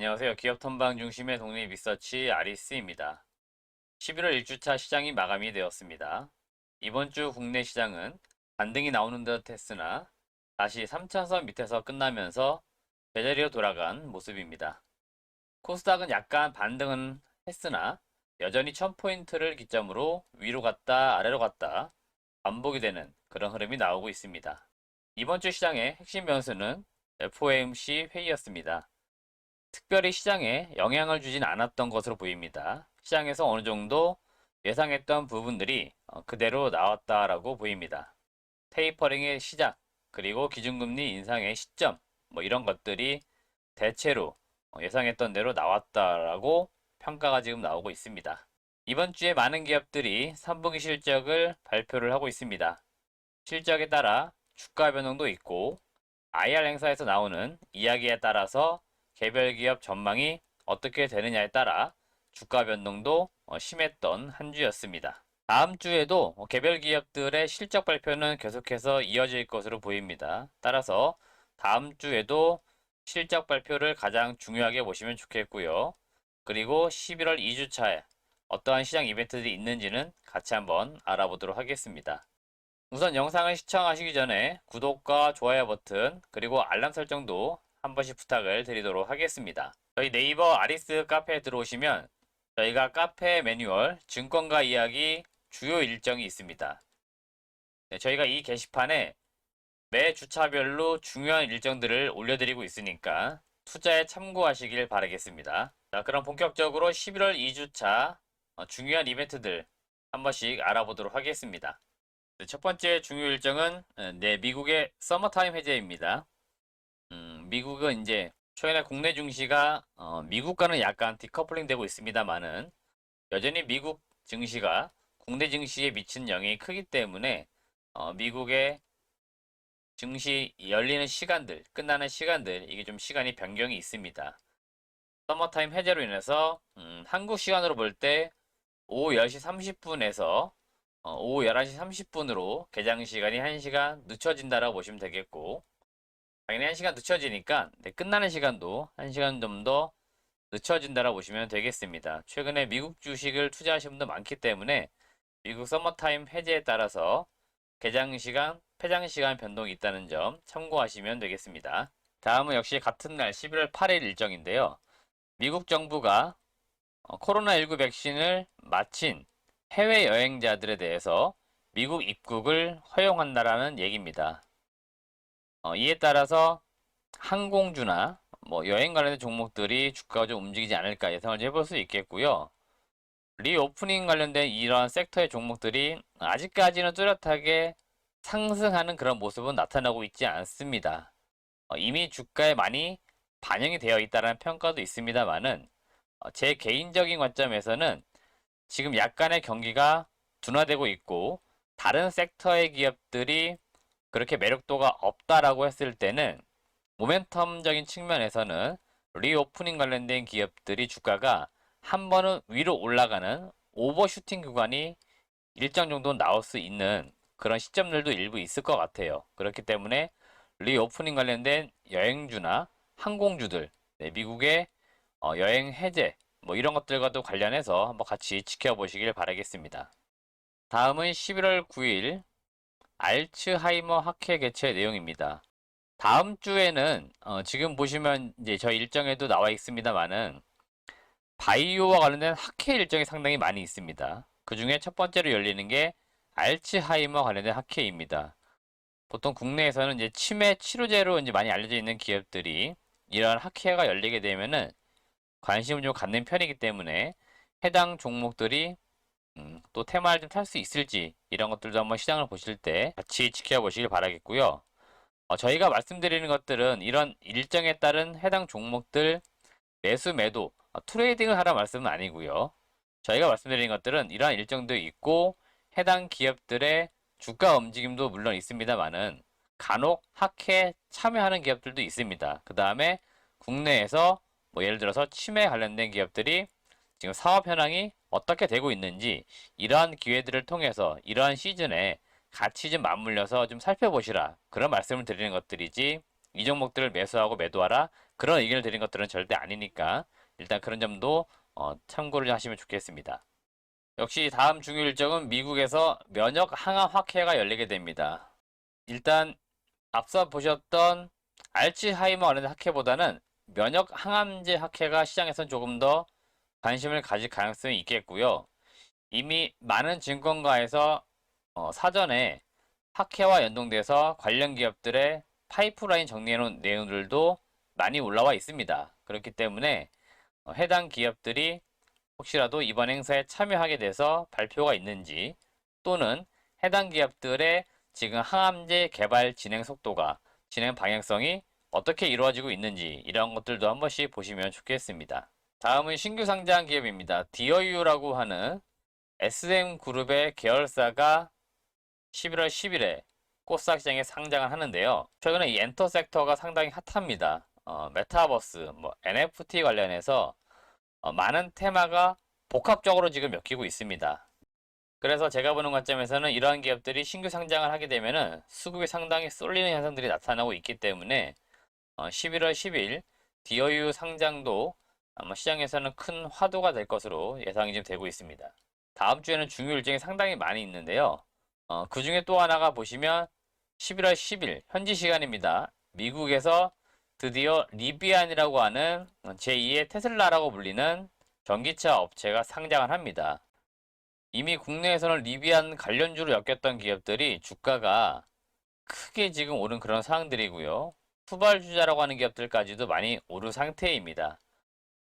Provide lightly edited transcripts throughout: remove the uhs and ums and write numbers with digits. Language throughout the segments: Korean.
안녕하세요. 기업 탐방 중심의 독립 리서치 아리스입니다. 11월 1주차 시장이 마감이 되었습니다. 이번 주 국내 시장은 반등이 나오는 듯 했으나 다시 3차선 밑에서 끝나면서 제자리로 돌아간 모습입니다. 코스닥은 약간 반등은 했으나 여전히 1000포인트를 기점으로 위로 갔다 아래로 갔다 반복이 되는 그런 흐름이 나오고 있습니다. 이번 주 시장의 핵심 변수는 FOMC 회의였습니다. 특별히 시장에 영향을 주진 않았던 것으로 보입니다. 시장에서 어느 정도 예상했던 부분들이 그대로 나왔다라고 보입니다. 테이퍼링의 시작, 그리고 기준금리 인상의 시점, 이런 것들이 대체로 예상했던 대로 나왔다라고 평가가 지금 나오고 있습니다. 이번 주에 많은 기업들이 3분기 실적을 발표를 하고 있습니다. 실적에 따라 주가 변동도 있고 IR 행사에서 나오는 이야기에 따라서 개별 기업 전망이 어떻게 되느냐에 따라 주가 변동도 심했던 한 주였습니다. 다음 주에도 개별 기업들의 실적 발표는 계속해서 이어질 것으로 보입니다. 따라서 다음 주에도 실적 발표를 가장 중요하게 보시면 좋겠고요. 그리고 11월 2주차에 어떠한 시장 이벤트들이 있는지는 같이 한번 알아보도록 하겠습니다. 우선 영상을 시청하시기 전에 구독과 좋아요 버튼 그리고 알람 설정도 한 번씩 부탁을 드리도록 하겠습니다. 저희 네이버 아리스 카페에 들어오시면 저희가 카페 매뉴얼, 증권가 이야기 주요 일정이 있습니다. 네, 저희가 이 게시판에 매 주차별로 중요한 일정들을 올려드리고 있으니까 투자에 참고하시길 바라겠습니다. 자, 그럼 본격적으로 11월 2주차 중요한 이벤트들 한 번씩 알아보도록 하겠습니다. 첫 번째 중요 일정은 미국의 서머타임 해제입니다. 미국은 이제 최근에 국내 증시가 미국과는 약간 디커플링 되고 있습니다만은 여전히 미국 증시가 국내 증시에 미친 영향이 크기 때문에 미국의 증시 열리는 시간들, 끝나는 시간들 이게 좀 시간이 변경이 있습니다. 서머타임 해제로 인해서 한국 시간으로 볼 때 오후 10시 30분에서 오후 11시 30분으로 개장 시간이 1시간 늦춰진다라고 보시면 되겠고 당연히 1시간 늦춰지니까 끝나는 시간도 1시간 좀 더 늦춰진다라고 보시면 되겠습니다. 최근에 미국 주식을 투자하신 분도 많기 때문에 미국 서머타임 해제에 따라서 개장 시간, 폐장 시간 변동이 있다는 점 참고하시면 되겠습니다. 다음은 역시 같은 날 11월 8일 일정인데요. 미국 정부가 코로나19 백신을 맞힌 해외 여행자들에 대해서 미국 입국을 허용한다라는 얘기입니다. 이에 따라서 항공주나 여행 관련된 종목들이 주가가 좀 움직이지 않을까 예상을 해볼 수 있겠고요. 리오프닝 관련된 이러한 섹터의 종목들이 아직까지는 뚜렷하게 상승하는 그런 모습은 나타나고 있지 않습니다. 이미 주가에 많이 반영이 되어 있다는 평가도 있습니다만은 제 개인적인 관점에서는 지금 약간의 경기가 둔화되고 있고 다른 sek터의 기업들이 그렇게 매력도가 없다라고 했을 때는 모멘텀적인 측면에서는 리오프닝 관련된 기업들이 주가가 한 번은 위로 올라가는 오버슈팅 구간이 일정 정도 나올 수 있는 그런 시점들도 일부 있을 것 같아요. 그렇기 때문에 리오프닝 관련된 여행주나 항공주들, 미국의 여행 해제 이런 것들과도 관련해서 한번 같이 지켜보시길 바라겠습니다. 다음은 11월 9일 알츠하이머 학회 개최 내용입니다. 다음 주에는 지금 보시면 이제 저희 일정에도 나와 있습니다만은 바이오와 관련된 학회 일정이 상당히 많이 있습니다. 그 중에 첫 번째로 열리는 게 알츠하이머 관련된 학회입니다. 보통 국내에서는 이제 치매 치료제로 이제 많이 알려져 있는 기업들이 이러한 학회가 열리게 되면은 관심을 좀 갖는 편이기 때문에 해당 종목들이 또 테마를 좀 탈 수 있을지 이런 것들도 한번 시장을 보실 때 같이 지켜보시길 바라겠고요. 저희가 말씀드리는 것들은 이런 일정에 따른 해당 종목들 매수 매도 트레이딩을 하라 말씀은 아니고요. 저희가 말씀드리는 것들은 이러한 일정도 있고 해당 기업들의 주가 움직임도 물론 있습니다만은 간혹 학회에 참여하는 기업들도 있습니다. 그 다음에 국내에서 예를 들어서 치매 관련된 기업들이 지금 사업 현황이 어떻게 되고 있는지 이러한 기회들을 통해서 이러한 시즌에 같이 좀 맞물려서 좀 살펴보시라 그런 말씀을 드리는 것들이지 이 종목들을 매수하고 매도하라 그런 의견을 드린 것들은 절대 아니니까 일단 그런 점도 참고를 하시면 좋겠습니다. 역시 다음 중요 일정은 미국에서 면역 항암 학회가 열리게 됩니다. 일단 앞서 보셨던 알츠하이머 관련된 학회보다는 면역 항암제 학회가 시장에선 조금 더 관심을 가질 가능성이 있겠고요. 이미 많은 증권가에서 사전에 학회와 연동돼서 관련 기업들의 파이프라인 정리해 놓은 내용들도 많이 올라와 있습니다. 그렇기 때문에 해당 기업들이 혹시라도 이번 행사에 참여하게 돼서 발표가 있는지 또는 해당 기업들의 지금 항암제 개발 진행 속도가 진행 방향성이 어떻게 이루어지고 있는지 이런 것들도 한 번씩 보시면 좋겠습니다. 다음은 신규 상장 기업입니다. 디어유라고 하는 SM그룹의 계열사가 11월 10일에 코스닥 시장에 상장을 하는데요. 최근에 이 엔터 섹터가 상당히 핫합니다. 메타버스, NFT 관련해서 많은 테마가 복합적으로 지금 엮이고 있습니다. 그래서 제가 보는 관점에서는 이러한 기업들이 신규 상장을 하게 되면은 수급이 상당히 쏠리는 현상들이 나타나고 있기 때문에 11월 10일 디어유 상장도 아마 시장에서는 큰 화두가 될 것으로 예상이 좀 되고 있습니다. 다음 주에는 중요 일정이 상당히 많이 있는데요. 그 중에 또 하나가 보시면 11월 10일 현지 시간입니다. 미국에서 드디어 리비안이라고 하는 제2의 테슬라라고 불리는 전기차 업체가 상장을 합니다. 이미 국내에서는 리비안 관련주로 엮였던 기업들이 주가가 크게 지금 오른 그런 상황들이고요. 후발주자라고 하는 기업들까지도 많이 오른 상태입니다.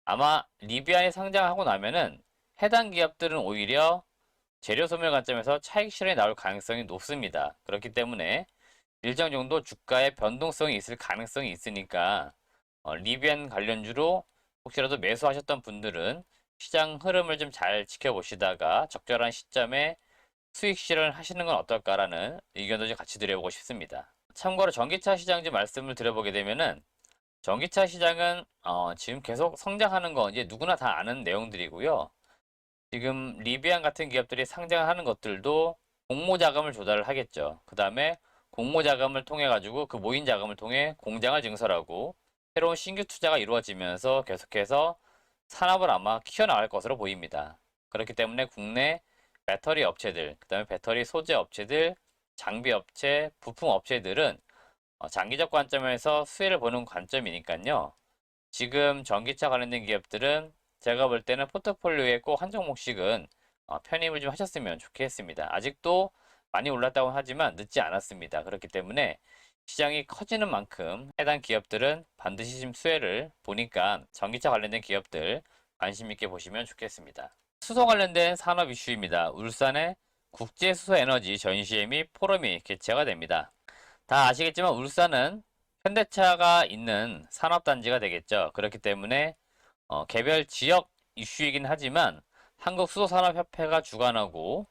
아마 리비안이 상장하고 나면은 해당 기업들은 오히려 재료 소멸 관점에서 차익 실현이 나올 가능성이 높습니다. 그렇기 때문에 일정 정도 주가의 변동성이 있을 가능성이 있으니까 리비안 관련주로 혹시라도 매수하셨던 분들은 시장 흐름을 좀 잘 지켜보시다가 적절한 시점에 수익 실현을 하시는 건 어떨까라는 의견도 좀 같이 드려보고 싶습니다. 참고로 전기차 시장 좀 말씀을 드려보게 되면은 전기차 시장은 지금 계속 성장하는 거 이제 누구나 다 아는 내용들이고요. 지금 리비안 같은 기업들이 상장하는 것들도 공모 자금을 조달을 하겠죠. 그 다음에 공모 자금을 통해 가지고 그 모인 자금을 통해 공장을 증설하고 새로운 신규 투자가 이루어지면서 계속해서 산업을 아마 키워나갈 것으로 보입니다. 그렇기 때문에 국내 배터리 업체들, 그 다음에 배터리 소재 업체들, 장비 업체, 부품 업체들은 장기적 관점에서 수혜를 보는 관점이니까요. 지금 전기차 관련된 기업들은 제가 볼 때는 포트폴리오에 꼭 한 종목씩은 편입을 좀 하셨으면 좋겠습니다. 아직도 많이 올랐다고 하지만 늦지 않았습니다. 그렇기 때문에 시장이 커지는 만큼 해당 기업들은 반드시 좀 수혜를 보니까 전기차 관련된 기업들 관심 있게 보시면 좋겠습니다. 수소 관련된 산업 이슈입니다. 울산에 국제수소에너지 전시회 및 포럼이 개최가 됩니다. 다 아시겠지만 울산은 현대차가 있는 산업단지가 되겠죠. 그렇기 때문에 개별 지역 이슈이긴 하지만 한국수소산업협회가 주관하고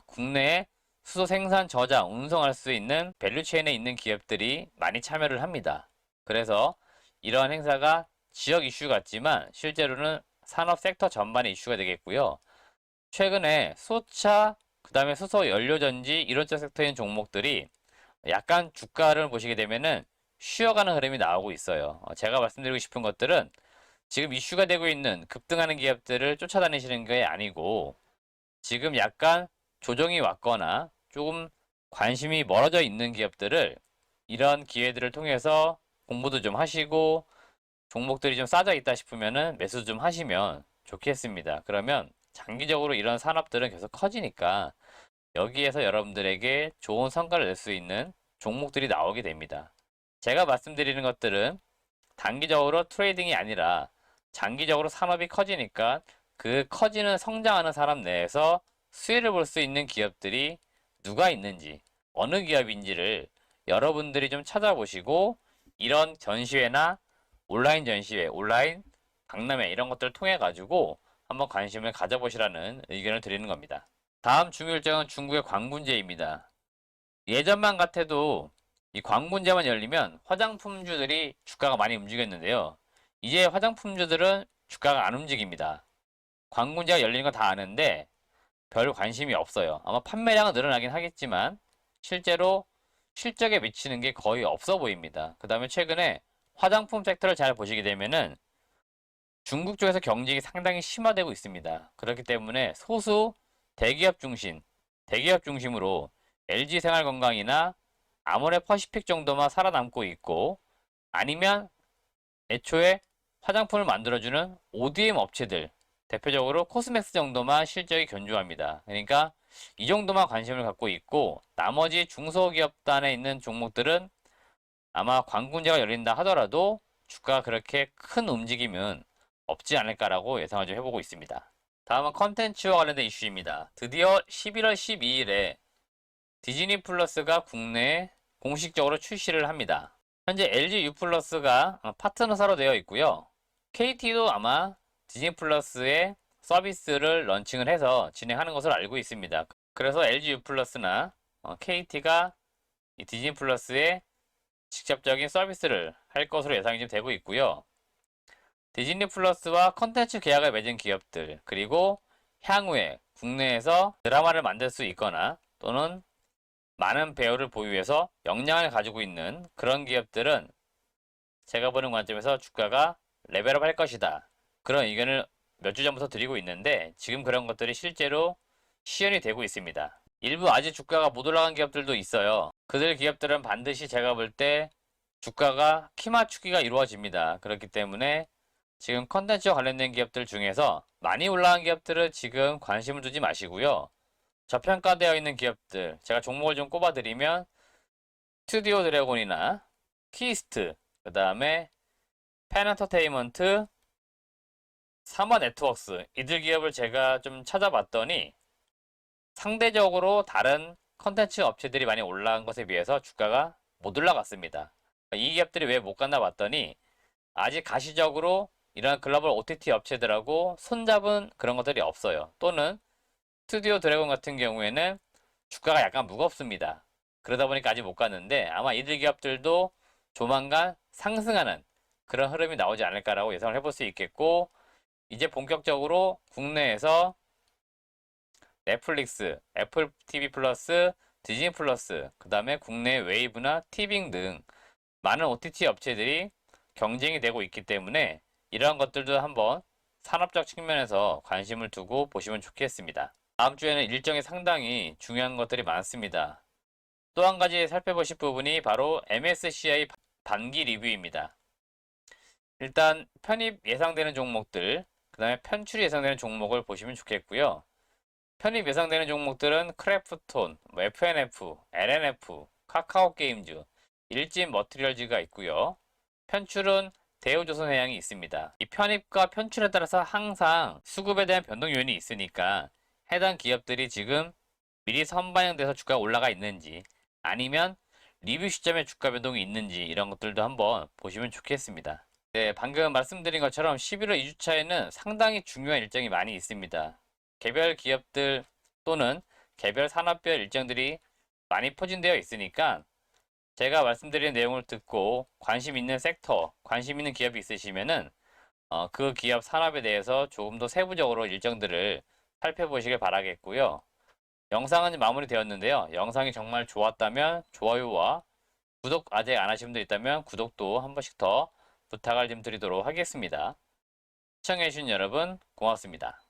국내에 수소 생산, 저장, 운송할 수 있는 밸류체인에 있는 기업들이 많이 참여를 합니다. 그래서 이러한 행사가 지역 이슈 같지만 실제로는 산업 섹터 전반의 이슈가 되겠고요. 최근에 수소차, 그 다음에 수소 연료전지 이런 쪽 섹터인 종목들이 약간 주가를 보시게 되면은 쉬어가는 흐름이 나오고 있어요. 제가 말씀드리고 싶은 것들은 지금 이슈가 되고 있는 급등하는 기업들을 쫓아다니시는 게 아니고 지금 약간 조정이 왔거나 조금 관심이 멀어져 있는 기업들을 이런 기회들을 통해서 공부도 좀 하시고 종목들이 좀 싸져 있다 싶으면은 매수 좀 하시면 좋겠습니다. 그러면 장기적으로 이런 산업들은 계속 커지니까 여기에서 여러분들에게 좋은 성과를 낼 수 있는 종목들이 나오게 됩니다. 제가 말씀드리는 것들은 단기적으로 트레이딩이 아니라 장기적으로 산업이 커지니까 그 커지는 성장하는 산업 내에서 수혜를 볼 수 있는 기업들이 누가 있는지 어느 기업인지를 여러분들이 좀 찾아보시고 이런 전시회나 온라인 전시회, 온라인 박람회 이런 것들을 통해 가지고 한번 관심을 가져보시라는 의견을 드리는 겁니다. 다음 중요 일정은 중국의 광군제입니다. 예전만 같아도 이 광군제만 열리면 화장품주들이 주가가 많이 움직였는데요. 이제 화장품주들은 주가가 안 움직입니다. 광군제가 열리는 건 다 아는데 별 관심이 없어요. 아마 판매량은 늘어나긴 하겠지만 실제로 실적에 미치는 게 거의 없어 보입니다. 그 다음에 최근에 화장품 섹터를 잘 보시게 되면은 중국 쪽에서 경쟁이 상당히 심화되고 있습니다. 그렇기 때문에 소수 대기업 중심으로 LG 생활건강이나 아모레 퍼시픽 정도만 살아남고 있고, 아니면 애초에 화장품을 만들어주는 ODM 업체들, 대표적으로 코스맥스 정도만 실적이 견조합니다. 그러니까 이 정도만 관심을 갖고 있고, 나머지 중소기업단에 있는 종목들은 아마 관군제가 열린다 하더라도 주가가 그렇게 큰 움직임은 없지 않을까라고 예상을 좀 해보고 있습니다. 다음은 컨텐츠와 관련된 이슈입니다. 드디어 11월 12일에 디즈니 플러스가 국내에 공식적으로 출시를 합니다. 현재 LG U 플러스가 파트너사로 되어 있고요. KT도 아마 디즈니 플러스의 서비스를 런칭을 해서 진행하는 것으로 알고 있습니다. 그래서 LG U 플러스나 KT가 이 디즈니 플러스의 직접적인 서비스를 할 것으로 예상이 좀 되고 있고요. 디즈니 플러스와 컨텐츠 계약을 맺은 기업들, 그리고 향후에 국내에서 드라마를 만들 수 있거나 또는 많은 배우를 보유해서 역량을 가지고 있는 그런 기업들은 제가 보는 관점에서 주가가 레벨업 할 것이다, 그런 의견을 몇 주 전부터 드리고 있는데, 지금 그런 것들이 실제로 시연이 되고 있습니다. 일부 아직 주가가 못 올라간 기업들도 있어요. 그들 기업들은 반드시 제가 볼 때 주가가 키 맞추기가 이루어집니다. 그렇기 때문에 지금 컨텐츠와 관련된 기업들 중에서 많이 올라간 기업들은 지금 관심을 두지 마시고요. 저평가되어 있는 기업들, 제가 종목을 좀 꼽아드리면 스튜디오 드래곤이나 키스트, 그 다음에 펜엔터테인먼트, 사마 네트워크스, 이들 기업을 제가 좀 찾아봤더니 상대적으로 다른 컨텐츠 업체들이 많이 올라간 것에 비해서 주가가 못 올라갔습니다. 이 기업들이 왜 못 갔나 봤더니 아직 가시적으로 이런 글로벌 OTT 업체들하고 손잡은 그런 것들이 없어요. 또는 스튜디오 드래곤 같은 경우에는 주가가 약간 무겁습니다. 그러다 보니까 아직 못 갔는데, 아마 이들 기업들도 조만간 상승하는 그런 흐름이 나오지 않을까라고 예상을 해볼 수 있겠고, 이제 본격적으로 국내에서 넷플릭스, 애플 TV 플러스, 디즈니 플러스, 그 다음에 국내 웨이브나 티빙 등 많은 OTT 업체들이 경쟁이 되고 있기 때문에 이러한 것들도 한번 산업적 측면에서 관심을 두고 보시면 좋겠습니다. 다음 주에는 일정이 상당히 중요한 것들이 많습니다. 또 한 가지 살펴보실 부분이 바로 MSCI 반기 리뷰입니다. 일단 편입 예상되는 종목들, 그 다음에 편출이 예상되는 종목을 보시면 좋겠고요. 편입 예상되는 종목들은 크래프톤, FNF, LNF, 카카오게임즈, 일진 머티리얼즈가 있고요. 편출은 대우조선해양이 있습니다. 이 편입과 편출에 따라서 항상 수급에 대한 변동 요인이 있으니까 해당 기업들이 지금 미리 선반영돼서 주가가 올라가 있는지, 아니면 리뷰 시점에 주가 변동이 있는지, 이런 것들도 한번 보시면 좋겠습니다. 네, 방금 말씀드린 것처럼 11월 2주차에는 상당히 중요한 일정이 많이 있습니다. 개별 기업들 또는 개별 산업별 일정들이 많이 포진되어 있으니까 제가 말씀드린 내용을 듣고 관심 있는 섹터, 관심 있는 기업이 있으시면은 그 기업 산업에 대해서 조금 더 세부적으로 일정들을 살펴보시길 바라겠고요. 영상은 마무리되었는데요. 영상이 정말 좋았다면 좋아요와 구독 아직 안 하신 분들 있다면 구독도 한 번씩 더 부탁을 좀 드리도록 하겠습니다. 시청해주신 여러분 고맙습니다.